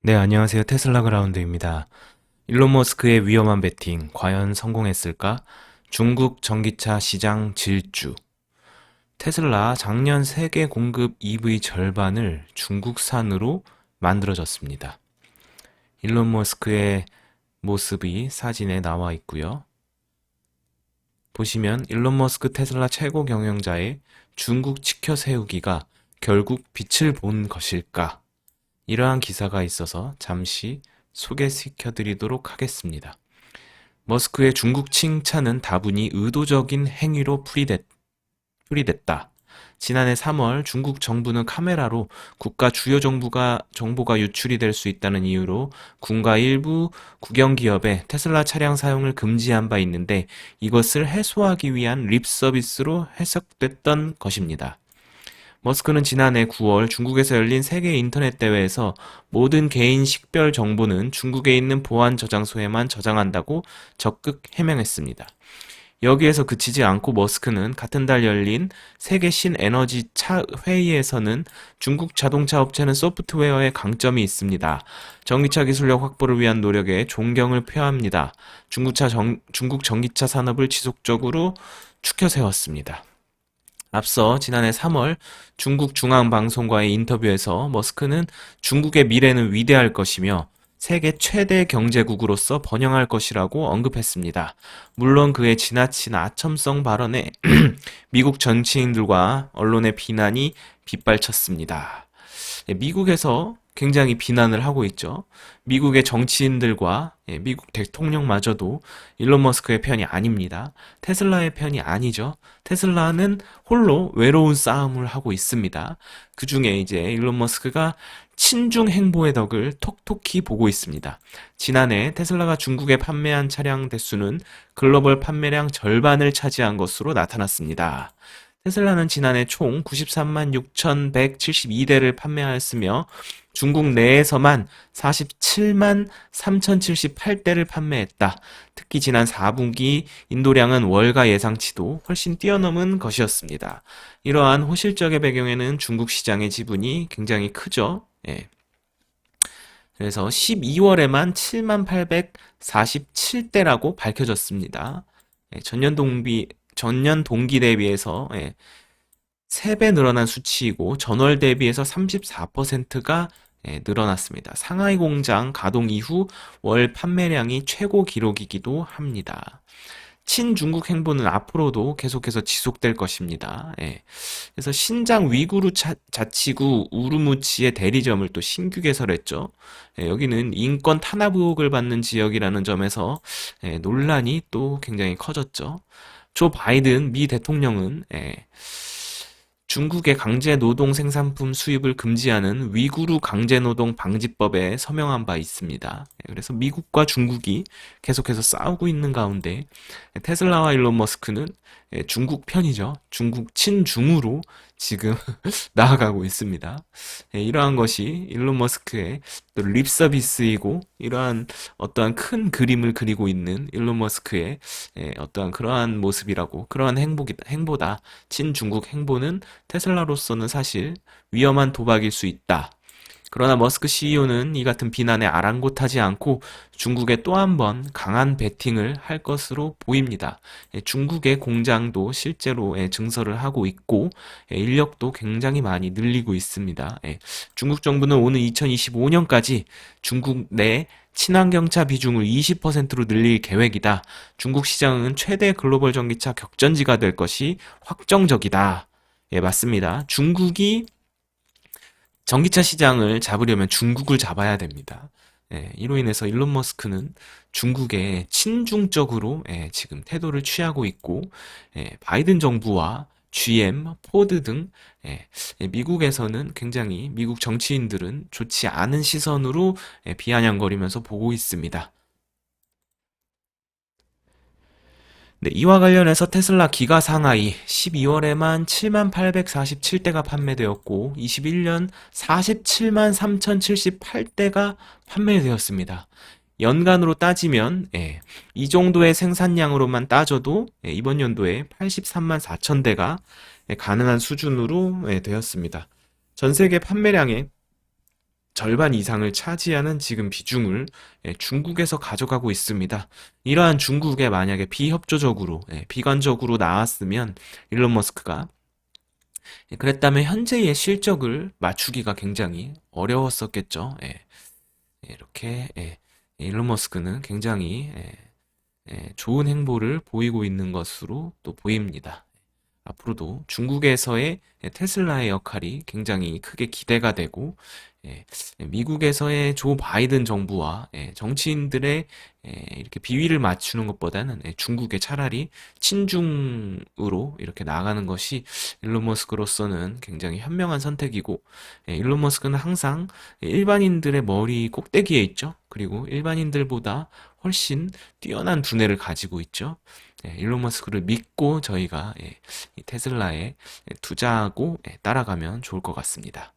네, 안녕하세요. 테슬라 그라운드입니다. 일론 머스크의 위험한 베팅, 과연 성공했을까? 중국 전기차 시장 질주. 테슬라 작년 세계 공급 EV 절반을 중국산으로 만들어졌습니다. 일론 머스크의 모습이 사진에 나와 있고요. 보시면 일론 머스크 테슬라 최고 경영자의 중국 치켜 세우기가 결국 빛을 본 것일까? 이러한 기사가 있어서 잠시 소개시켜 드리도록 하겠습니다. 머스크의 중국 칭찬은 다분히 의도적인 행위로 풀이됐다. 지난해 3월 중국 정부는 카메라로 국가 주요 정보가 유출이 될 수 있다는 이유로 군과 일부 국영기업에 테슬라 차량 사용을 금지한 바 있는데 이것을 해소하기 위한 립 서비스로 해석됐던 것입니다. 머스크는 지난해 9월 중국에서 열린 세계 인터넷 대회에서 모든 개인 식별 정보는 중국에 있는 보안 저장소에만 저장한다고 적극 해명했습니다. 여기에서 그치지 않고 머스크는 같은 달 열린 세계 신에너지 차 회의에서는 중국 자동차 업체는 소프트웨어에 강점이 있습니다. 전기차 기술력 확보를 위한 노력에 존경을 표합니다. 중국 전기차 산업을 지속적으로 추켜 세웠습니다. 앞서 지난해 3월 중국 중앙방송과의 인터뷰에서 머스크는 중국의 미래는 위대할 것이며 세계 최대 경제국으로서 번영할 것이라고 언급했습니다. 물론 그의 지나친 아첨성 발언에 미국 정치인들과 언론의 비난이 빗발쳤습니다. 미국에서 굉장히 비난을 하고 있죠. 미국의 정치인들과 미국 대통령마저도 일론 머스크의 편이 아닙니다. 테슬라의 편이 아니죠. 테슬라는 홀로 외로운 싸움을 하고 있습니다. 그 중에 이제 일론 머스크가 친중 행보의 덕을 톡톡히 보고 있습니다. 지난해 테슬라가 중국에 판매한 차량 대수는 글로벌 판매량 절반을 차지한 것으로 나타났습니다. 테슬라는 지난해 총 93만 6,172대를 판매하였으며 중국 내에서만 47만 3,078대를 판매했다. 특히 지난 4분기 인도량은 월가 예상치도 훨씬 뛰어넘은 것이었습니다. 이러한 호실적의 배경에는 중국 시장의 지분이 굉장히 크죠. 예. 그래서 12월에만 7만 847대라고 밝혀졌습니다. 전년 동기 대비해서 3배 늘어난 수치이고 전월 대비해서 34%가 늘어났습니다. 상하이 공장 가동 이후 월 판매량이 최고 기록이기도 합니다. 친중국 행보는 앞으로도 계속해서 지속될 것입니다. 그래서 신장 위구르 자치구 우르무치의 대리점을 또 신규 개설했죠. 여기는 인권 탄압 의혹을 받는 지역이라는 점에서 논란이 또 굉장히 커졌죠. 조 바이든 미 대통령은 중국의 강제 노동 생산품 수입을 금지하는 위구르 강제 노동 방지법에 서명한 바 있습니다. 그래서 미국과 중국이 계속해서 싸우고 있는 가운데 테슬라와 일론 머스크는 중국 편이죠. 중국 친중으로 지금 나아가고 있습니다. 이러한 것이 일론 머스크의 또 립서비스이고 이러한 어떠한 큰 그림을 그리고 있는 일론 머스크의 어떠한 그러한 모습이라고 그러한 행보다 친중국 행보는 테슬라로서는 사실 위험한 도박일 수 있다. 그러나 머스크 CEO는 이 같은 비난에 아랑곳하지 않고 중국에 또 한 번 강한 베팅을 할 것으로 보입니다. 중국의 공장도 실제로 증설을 하고 있고 인력도 굉장히 많이 늘리고 있습니다. 중국 정부는 오는 2025년까지 중국 내 친환경차 비중을 20%로 늘릴 계획이다. 중국 시장은 최대 글로벌 전기차 격전지가 될 것이 확정적이다. 예, 맞습니다. 중국이 전기차 시장을 잡으려면 중국을 잡아야 됩니다. 이로 인해서 일론 머스크는 중국에 친중적으로 지금 태도를 취하고 있고 바이든 정부와 GM, 포드 등 미국에서는 굉장히 미국 정치인들은 좋지 않은 시선으로 비아냥거리면서 보고 있습니다. 네, 이와 관련해서 테슬라 기가 상하이 12월에만 7만 847대가 판매되었고 21년 47만 3078대가 판매되었습니다. 연간으로 따지면 이 정도의 생산량으로만 따져도 이번 연도에 83만 4천 대가 가능한 수준으로 되었습니다. 전 세계 판매량의 절반 이상을 차지하는 지금 비중을 중국에서 가져가고 있습니다. 이러한 중국에 만약에 비협조적으로, 비관적으로 나왔으면 일론 머스크가 그랬다면 현재의 실적을 맞추기가 굉장히 어려웠었겠죠. 이렇게 일론 머스크는 굉장히 좋은 행보를 보이고 있는 것으로 또 보입니다. 앞으로도 중국에서의 테슬라의 역할이 굉장히 크게 기대가 되고, 예, 미국에서의 조 바이든 정부와 정치인들의 이렇게 비위를 맞추는 것보다는 중국에 차라리 친중으로 이렇게 나가는 것이 일론 머스크로서는 굉장히 현명한 선택이고, 일론 머스크는 항상 일반인들의 머리 꼭대기에 있죠. 그리고 일반인들보다 훨씬 뛰어난 두뇌를 가지고 있죠. 일론 머스크를 믿고 저희가 이 테슬라에 투자하고 따라가면 좋을 것 같습니다.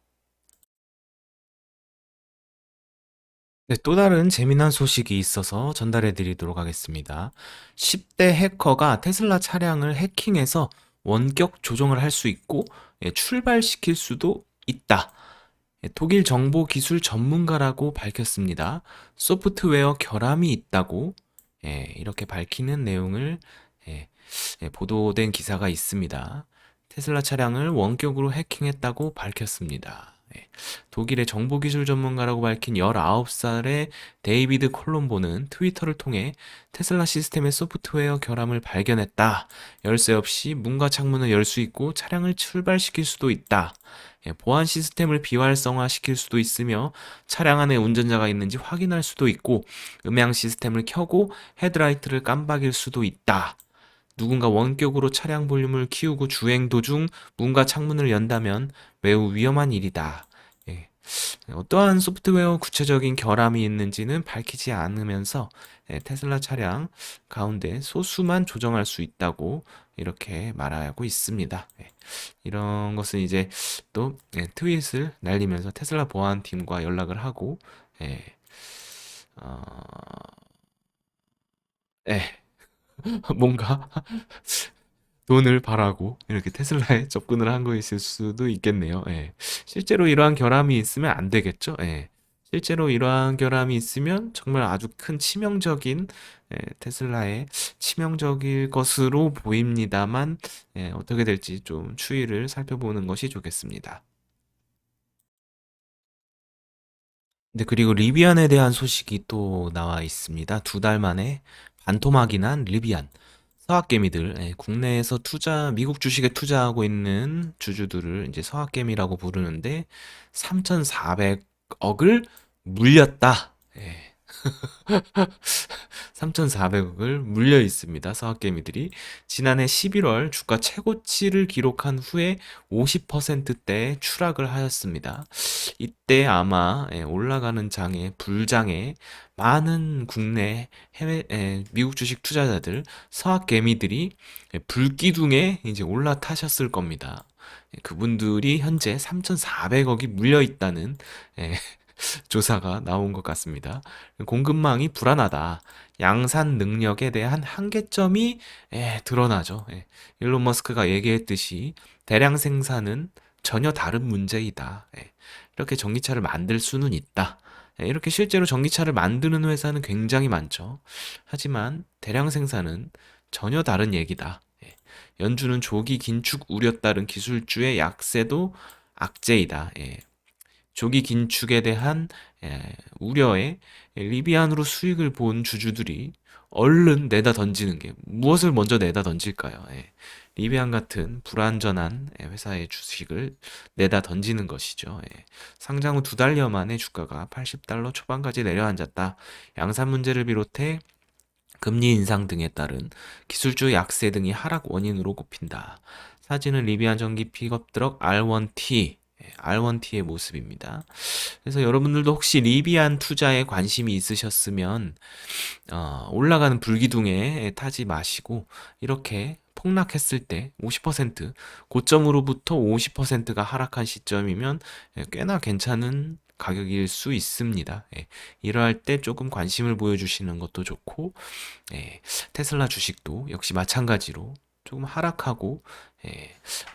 네, 또 다른 재미난 소식이 있어서 전달해 드리도록 하겠습니다. 10대 해커가 테슬라 차량을 해킹해서 원격 조정을 할 수 있고 출발시킬 수도 있다. 독일 정보 기술 전문가라고 밝혔습니다. 소프트웨어 결함이 있다고 이렇게 밝히는 내용을 예, 보도된 기사가 있습니다. 테슬라 차량을 원격으로 해킹했다고 밝혔습니다. 독일의 정보기술 전문가라고 밝힌 19살의 데이비드 콜롬보는 트위터를 통해 테슬라 시스템의 소프트웨어 결함을 발견했다. 열쇠 없이 문과 창문을 열 수 있고 차량을 출발시킬 수도 있다. 보안 시스템을 비활성화시킬 수도 있으며 차량 안에 운전자가 있는지 확인할 수도 있고 음향 시스템을 켜고 헤드라이트를 깜박일 수도 있다. 누군가 원격으로 차량 볼륨을 키우고 주행 도중 문과 창문을 연다면 매우 위험한 일이다. 예. 어떠한 소프트웨어 구체적인 결함이 있는지는 밝히지 않으면서 테슬라 차량 가운데 소수만 조정할 수 있다고 이렇게 말하고 있습니다. 이런 것은 이제 또 트윗을 날리면서 테슬라 보안팀과 연락을 하고 예, 어, 예, 뭔가 돈을 바라고 이렇게 테슬라에 접근을 한 거있을 수도 있겠네요. 실제로 이러한 결함이 있으면 안 되겠죠. 실제로 이러한 결함이 있으면 정말 아주 큰 치명적인 테슬라의 치명적일 것으로 보입니다만 어떻게 될지 좀 추이를 살펴보는 것이 좋겠습니다. 네, 그리고 리비안에 대한 소식이 또 나와 있습니다. 2달 만에 반토막이 난 리비안. 서학개미들, 국내에서 미국 주식에 투자하고 있는 주주들을 이제 서학개미라고 부르는데 3,400억을 물렸다. 3,400억을 물려 있습니다. 서학개미들이. 지난해 11월 주가 최고치를 기록한 후에 50%대 추락을 하였습니다. 이때 아마 올라가는 장에 불장에 많은 국내 미국 주식 투자자들 서학개미들이 불기둥에 이제 올라타셨을 겁니다. 그분들이 현재 3,400억이 물려 있다는 조사가 나온 것 같습니다. 공급망이 불안하다. 양산 능력에 대한 한계점이 드러나죠. 일론 머스크가 얘기했듯이 대량 생산은 전혀 다른 문제이다. 이렇게 전기차를 만들 수는 있다. 이렇게 실제로 전기차를 만드는 회사는 굉장히 많죠. 하지만 대량 생산은 전혀 다른 얘기다. 연준은 조기 긴축 우려 따른 기술주의 약세도 악재이다. 조기 긴축에 대한 우려에 리비안으로 수익을 본 주주들이 얼른 내다 던지는 게 무엇을 먼저 내다 던질까요? 리비안 같은 불안전한 회사의 주식을 내다 던지는 것이죠. 상장 후 2달여 만에 주가가 80달러 초반까지 내려앉았다. 양산 문제를 비롯해 금리 인상 등에 따른 기술주 약세 등이 하락 원인으로 꼽힌다. 사진은 리비안 전기 픽업 트럭 R1T, R1T의 모습입니다. 그래서 여러분들도 혹시 리비안 투자에 관심이 있으셨으면 올라가는 불기둥에 타지 마시고 이렇게 폭락했을 때 50% 고점으로부터 50%가 하락한 시점이면 꽤나 괜찮은 가격일 수 있습니다. 이러할 때 조금 관심을 보여주시는 것도 좋고 테슬라 주식도 역시 마찬가지로 조금 하락하고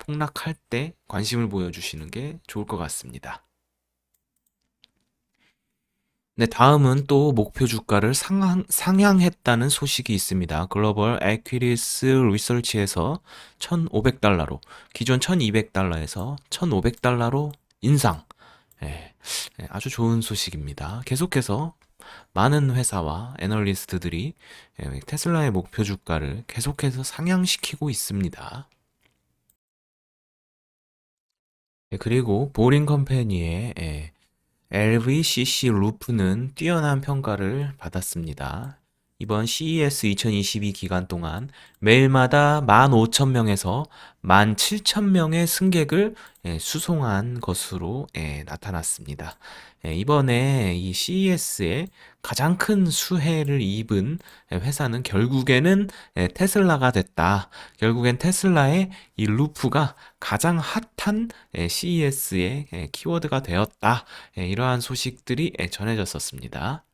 폭락할 때 관심을 보여주시는 게 좋을 것 같습니다. 네, 다음은 또 목표 주가를 상향했다는 소식이 있습니다. 글로벌 에퀴리스 리서치에서 1,500달러로, 기존 1,200달러에서 1,500달러로 인상. 예, 아주 좋은 소식입니다. 계속해서 많은 회사와 애널리스트들이 테슬라의 목표 주가를 계속해서 상향시키고 있습니다. 그리고 보링 컴퍼니의 LVCC 루프는 뛰어난 평가를 받았습니다. 이번 CES 2022 기간 동안 매일마다 15,000명에서 17,000명의 승객을 수송한 것으로 나타났습니다. 이번에 이 CES에 가장 큰 수혜를 입은 회사는 결국에는 테슬라가 됐다. 결국엔 테슬라의 이 루프가 가장 핫한 CES의 키워드가 되었다. 이러한 소식들이 전해졌었습니다.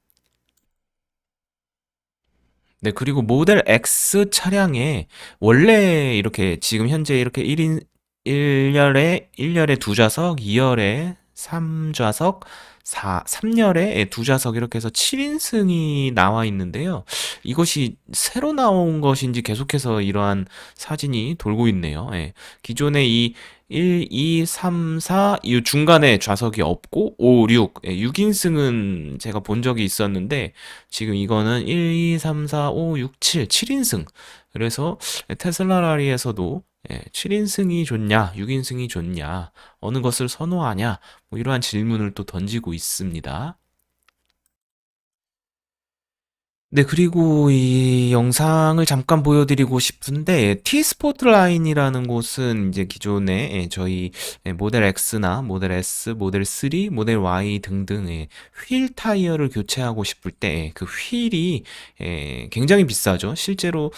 네, 그리고 모델 X 차량에 원래 이렇게 지금 현재 이렇게 1열에 2좌석, 2열에 3좌석, 3열에 2좌석 이렇게 해서 7인승이 나와 있는데요. 이것이 새로 나온 것인지 계속해서 이러한 사진이 돌고 있네요. 예. 기존에 이 1, 2, 3, 4, 이 중간에 좌석이 없고 5, 6, 6인승은 제가 본 적이 있었는데 지금 이거는 1, 2, 3, 4, 5, 6, 7, 7인승. 그래서 테슬라 라리에서도 7인승이 좋냐, 6인승이 좋냐, 어느 것을 선호하냐, 뭐 이러한 질문을 또 던지고 있습니다. 네, 그리고 이 영상을 잠깐 보여드리고 싶은데, T-스포트 라인이라는 곳은 이제 기존에 저희 모델 X나 모델 S, 모델 3, 모델 Y 등등의 휠 타이어를 교체하고 싶을 때 그 휠이 굉장히 비싸죠. 실제로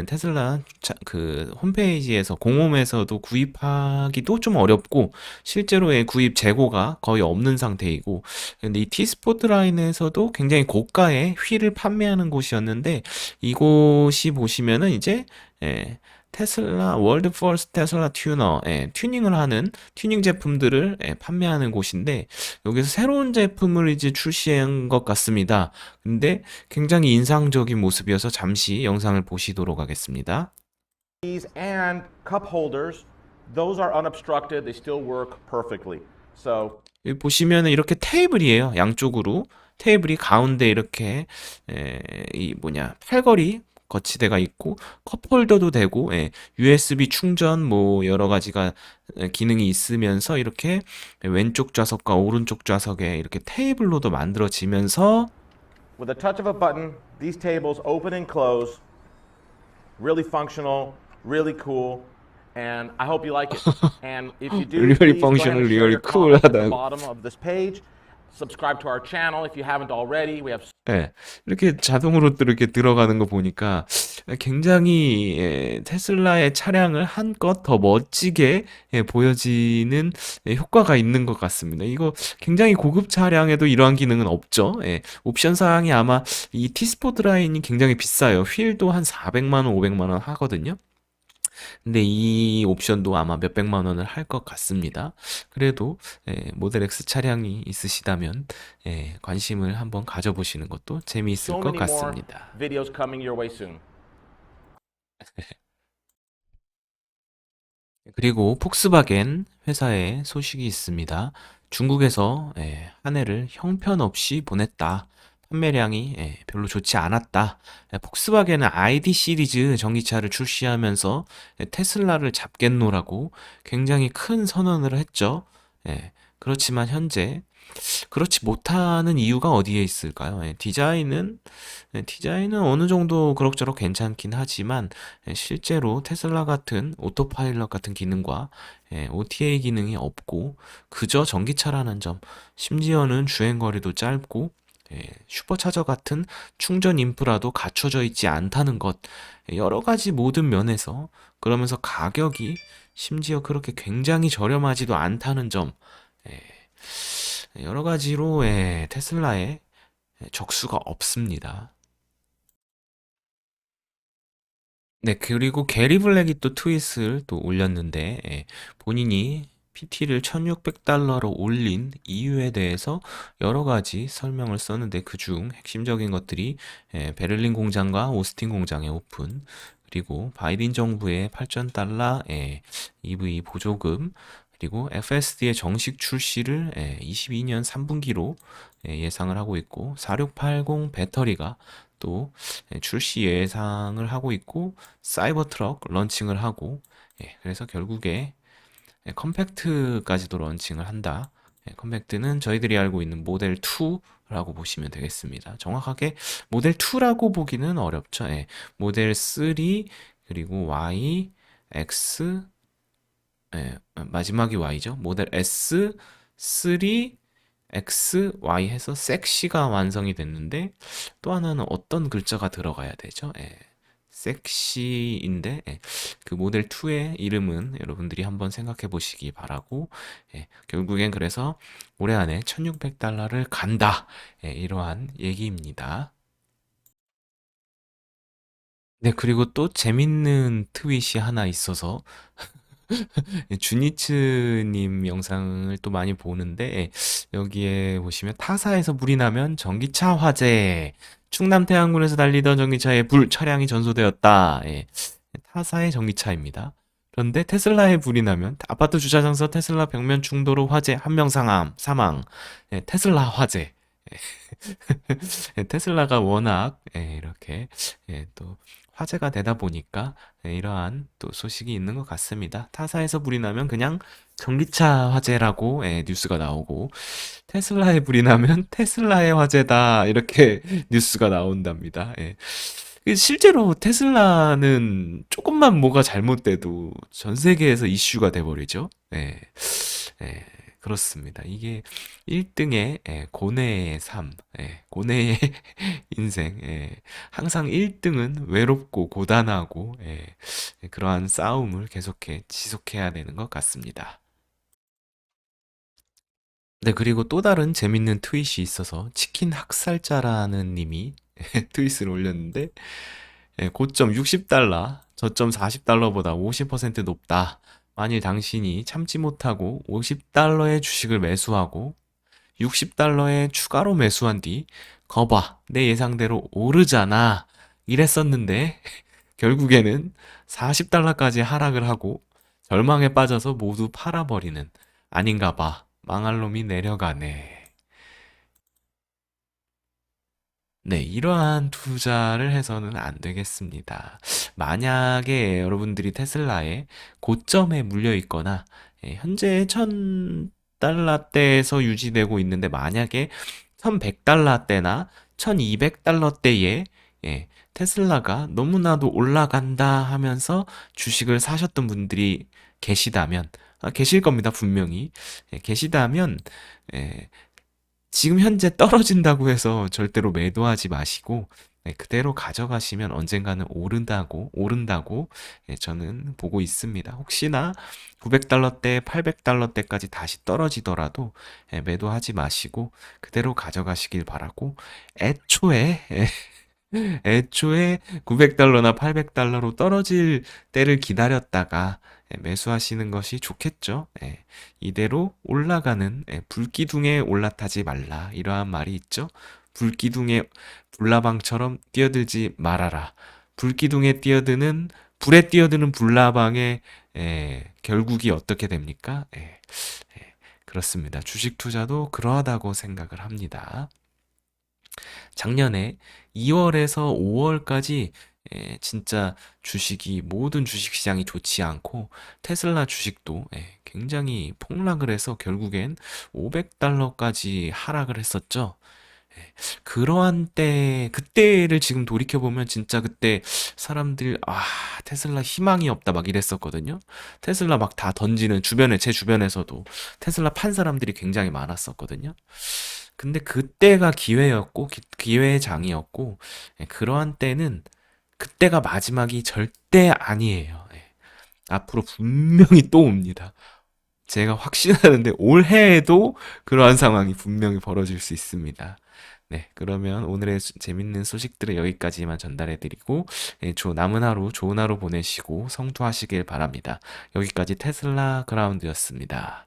테슬라 그 홈페이지에서 공홈에서도 구입하기도 좀 어렵고, 실제로 구입 재고가 거의 없는 상태이고, 근데 이 T스포트 라인에서도 굉장히 고가의 휠을 판매하는 곳이었는데 이곳이 보시면은 이제 테슬라 월드 퍼스트 테슬라 튜너 튜닝을 하는 튜닝 제품들을 판매하는 곳인데 여기서 새로운 제품을 이제 출시한 것 같습니다. 근데 굉장히 인상적인 모습이어서 잠시 영상을 보시도록 하겠습니다. And cup holders, those are unobstructed. They still work perfectly. So 여기 보시면은 이렇게 테이블이에요. 양쪽으로 테이블이 가운데 이렇게 이 뭐냐 팔걸이 거치대가 있고 컵홀더도 되고 USB 충전 뭐 여러 가지가 기능이 있으면서 이렇게 왼쪽 좌석과 오른쪽 좌석에 이렇게 테이블로도 만들어지면서 with a touch of a button, these tables open and close. Really functional, really cool, and I hope you like it. And if you do, really please go ahead functional, and share really your comments at the cool하다고. bottom of this page. Subscribe to our channel if you haven't already. We have 예, 이렇게 자동으로 또 이렇게 들어가는 거 보니까 굉장히 테슬라의 차량을 한껏 더 멋지게 보여지는 효과가 있는 것 같습니다. 이거 굉장히 고급 차량에도 이러한 기능은 없죠. 옵션 사항이 아마 이 T스포트 라인이 굉장히 비싸요. 휠도 한 400만 원, 500만 원 하거든요. 근데 이 옵션도 아마 몇백만 원을 할 것 같습니다. 그래도 모델 X 차량이 있으시다면 관심을 한번 가져보시는 것도 재미있을 so 것 many more 같습니다. videos coming your way soon. 그리고 폭스바겐 회사의 소식이 있습니다. 중국에서 한 해를 형편없이 보냈다. 판매량이 별로 좋지 않았다. 폭스바겐은 ID 시리즈 전기차를 출시하면서 테슬라를 잡겠노라고 굉장히 큰 선언을 했죠. 그렇지만 현재 그렇지 못하는 이유가 어디에 있을까요? 디자인은 어느 정도 그럭저럭 괜찮긴 하지만 실제로 테슬라 같은 오토파일럿 같은 기능과 OTA 기능이 없고 그저 전기차라는 점, 심지어는 주행거리도 짧고 슈퍼차저 같은 충전 인프라도 갖춰져 있지 않다는 것, 여러 가지 모든 면에서 그러면서 가격이 심지어 그렇게 굉장히 저렴하지도 않다는 점, 예, 여러 가지로 테슬라에 적수가 없습니다. 네, 그리고 게리 블랙이 또 트윗을 또 올렸는데 본인이 PT를 1600달러로 올린 이유에 대해서 여러 가지 설명을 썼는데 그중 핵심적인 것들이 베를린 공장과 오스틴 공장의 오픈, 그리고 바이든 정부의 8천 달러 EV 보조금, 그리고 FSD의 정식 출시를 22년 3분기로 예상을 하고 있고 4680 배터리가 또 출시 예상을 하고 있고 사이버 트럭 런칭을 하고 그래서 결국에 컴팩트까지도 런칭을 한다. 컴팩트는 저희들이 알고 있는 모델 2라고 보시면 되겠습니다. 정확하게 모델 2라고 보기는 어렵죠. 모델 3, 그리고 Y, X, 마지막이 Y죠. 모델 S, 3, X, Y 해서 섹시가 완성이 됐는데 또 하나는 어떤 글자가 들어가야 되죠? 섹시인데 그 모델 2의 이름은 여러분들이 한번 생각해 보시기 바라고 결국엔 그래서 올해 안에 1600달러를 간다. 이러한 얘기입니다. 네, 그리고 또 재밌는 트윗이 하나 있어서 주니츠님 영상을 또 많이 보는데 여기에 보시면 타사에서 불이 나면 전기차 화재, 충남 태안군에서 달리던 전기차에 불 차량이 전소되었다. 타사의 전기차입니다. 그런데 테슬라에 불이 나면 아파트 주차장에서 테슬라 벽면 충돌로 화재 한 명 사망. 테슬라 화재. 테슬라가 워낙 이렇게 또 화제가 되다 보니까 이러한 또 소식이 있는 것 같습니다. 타사에서 불이 나면 그냥 전기차 화재라고 뉴스가 나오고 테슬라에 불이 나면 테슬라의 화재다 이렇게 뉴스가 나온답니다. 실제로 테슬라는 조금만 뭐가 잘못돼도 전 세계에서 이슈가 돼버리죠. 예, 그렇습니다. 이게 1등의 고뇌의 삶, 고뇌의 인생, 항상 1등은 외롭고 고단하고 그러한 싸움을 계속해 지속해야 되는 것 같습니다. 네, 그리고 또 다른 재밌는 트윗이 있어서 치킨 학살자라는 님이 트윗을 올렸는데 고점 60달러, 저점 40달러보다 50% 높다. 만일 당신이 참지 못하고 50달러의 주식을 매수하고 60달러에 추가로 매수한 뒤 거봐, 내 예상대로 오르잖아. 이랬었는데 결국에는 40달러까지 하락을 하고 절망에 빠져서 모두 팔아버리는 아닌가 봐. 망할 놈이 내려가네. 네, 이러한 투자를 해서는 안 되겠습니다. 만약에 여러분들이 테슬라의 고점에 물려 있거나 현재 1000달러대에서 유지되고 있는데 만약에 1100달러대나 1200달러대에 테슬라가 너무나도 올라간다 하면서 주식을 사셨던 분들이 계시다면 계실 겁니다, 분명히. 계시다면 예, 지금 현재 떨어진다고 해서 절대로 매도하지 마시고 그대로 가져가시면 언젠가는 오른다고 저는 보고 있습니다. 혹시나 900달러대, 800달러대까지 다시 떨어지더라도 매도하지 마시고 그대로 가져가시길 바라고 애초에 애초에 900달러나 800달러로 떨어질 때를 기다렸다가 매수하시는 것이 좋겠죠. 이대로 올라가는 불기둥에 올라타지 말라. 이러한 말이 있죠. 불기둥에 불나방처럼 뛰어들지 말아라. 불에 뛰어드는 불나방의 결국이 어떻게 됩니까? 그렇습니다. 주식 투자도 그러하다고 생각을 합니다. 작년에 2월에서 5월까지 진짜 모든 주식 시장이 좋지 않고 테슬라 주식도 굉장히 폭락을 해서 결국엔 500달러까지 하락을 했었죠. 그러한 그때를 지금 돌이켜보면 진짜 그때 사람들, 테슬라 희망이 없다 막 이랬었거든요. 테슬라 막 다 던지는 제 주변에서도 테슬라 판 사람들이 굉장히 많았었거든요. 근데 그때가 기회였고, 기회의 장이었고, 그러한 때는 그때가 마지막이 절대 아니에요. 앞으로 분명히 또 옵니다. 제가 확신하는데 올해에도 그러한 상황이 분명히 벌어질 수 있습니다. 네, 그러면 오늘의 재밌는 소식들을 여기까지만 전달해드리고, 예, 남은 하루 좋은 하루 보내시고 성투하시길 바랍니다. 여기까지 테슬라 그라운드였습니다.